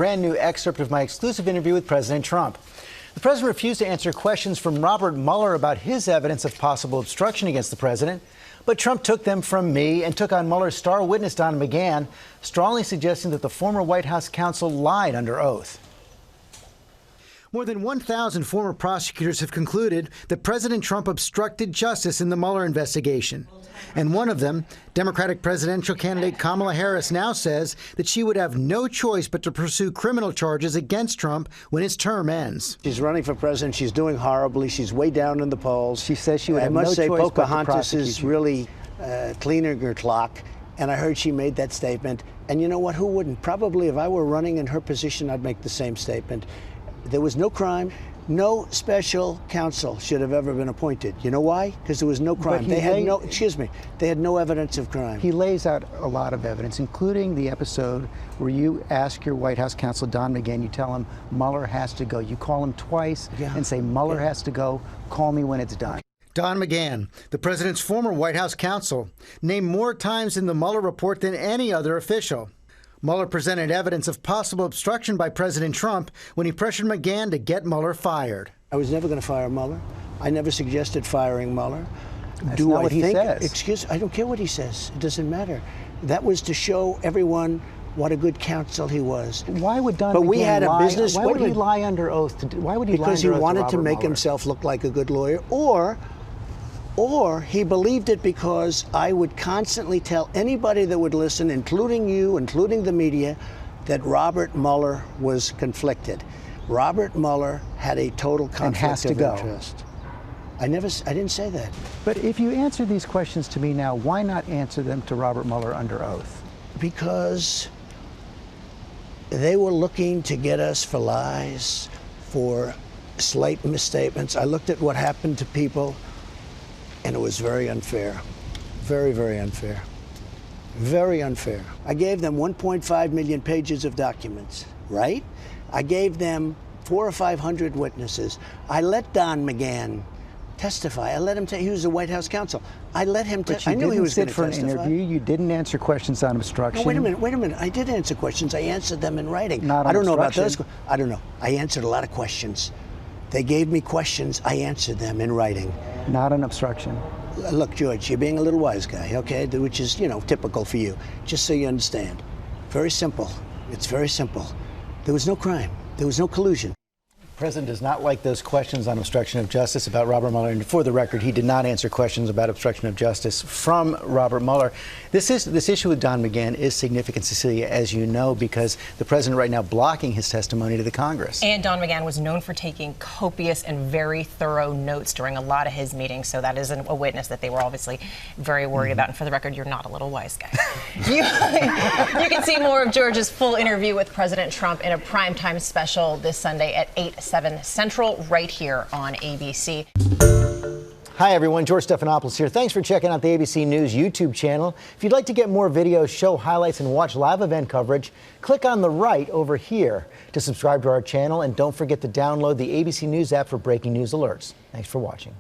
Brand new excerpt of my exclusive interview with President Trump. The president refused to answer questions from Robert Mueller about his evidence of possible obstruction against the president. But Trump took them from me and took on Mueller's star witness, Don McGahn, strongly suggesting that the former White House counsel lied under oath. More than 1,000 former prosecutors have concluded that President Trump obstructed justice in the Mueller investigation. And one of them, Democratic presidential candidate Kamala Harris, now says that she would have no choice but to pursue criminal charges against Trump when his term ends. She's running for president. She's doing horribly. She's way down in the polls. She says she would have no choice but to prosecute. Pocahontas is really cleaning her clock. And I heard she made that statement. And you know what? Who wouldn't? Probably if I were running in her position, I'd make the same statement. There was no crime. No special counsel should have ever been appointed. You know why? Because there was no crime. They had no evidence of crime. He lays out a lot of evidence, including the episode where you ask your White House counsel, Don McGahn, you tell him Mueller has to go. You call him twice and say Mueller has to go. Call me when it's done. Don McGahn, the president's former White House counsel, named more times in the Mueller report than any other official. Mueller presented evidence of possible obstruction by President Trump when he pressured McGahn to get Mueller fired. I was never going to fire Mueller. I never suggested firing Mueller. That's not what he says. Excuse, I don't care what he says. It doesn't matter. That was to show everyone what a good counsel he was. Why would Don but McGahn we had a lie? business. Why would he lie under oath? Why would he lie under oath? Because he wanted to make Mueller? himself look like a good lawyer, or he believed it because I would constantly tell anybody that would listen, including you, including the media, that Robert Mueller was conflicted. Robert Mueller had a total conflict of interest. I didn't say that. But if you answer these questions to me now, why not answer them to Robert Mueller under oath? Because they were looking to get us for lies, for slight misstatements. I looked at what happened to people, and it was very unfair. Very, very unfair. Very unfair. I gave them 1.5 million pages of documents, right? I gave them 400 or 500 witnesses. I let Don McGahn testify. I let him he was the White House counsel. I let him testify. I knew he was going to testify. For an interview. You didn't answer questions on obstruction. No, wait a minute. I did answer questions. I answered them in writing. Not on I don't know about obstruction. those. I don't know. I answered a lot of questions. They gave me questions. I answered them in writing. Not an obstruction. Look, George, you're being a little wise guy, okay? Which is, typical for you. Just so you understand. Very simple. It's very simple. There was no crime. There was no collusion. The president does not like those questions on obstruction of justice about Robert Mueller. And for the record, he did not answer questions about obstruction of justice from Robert Mueller. This issue with Don McGahn is significant, Cecilia, as you know, because the president right now blocking his testimony to the Congress. And Don McGahn was known for taking copious and very thorough notes during a lot of his meetings. So that is a witness that they were obviously very worried about. And for the record, you're not a little wise guy. You can see more of George's full interview with President Trump in a primetime special this Sunday at 8/7 Central, right here on ABC. Hi, everyone. George Stephanopoulos here. Thanks for checking out the ABC News YouTube channel. If you'd like to get more videos, show highlights, and watch live event coverage, click on the right over here to subscribe to our channel. And don't forget to download the ABC News app for breaking news alerts. Thanks for watching.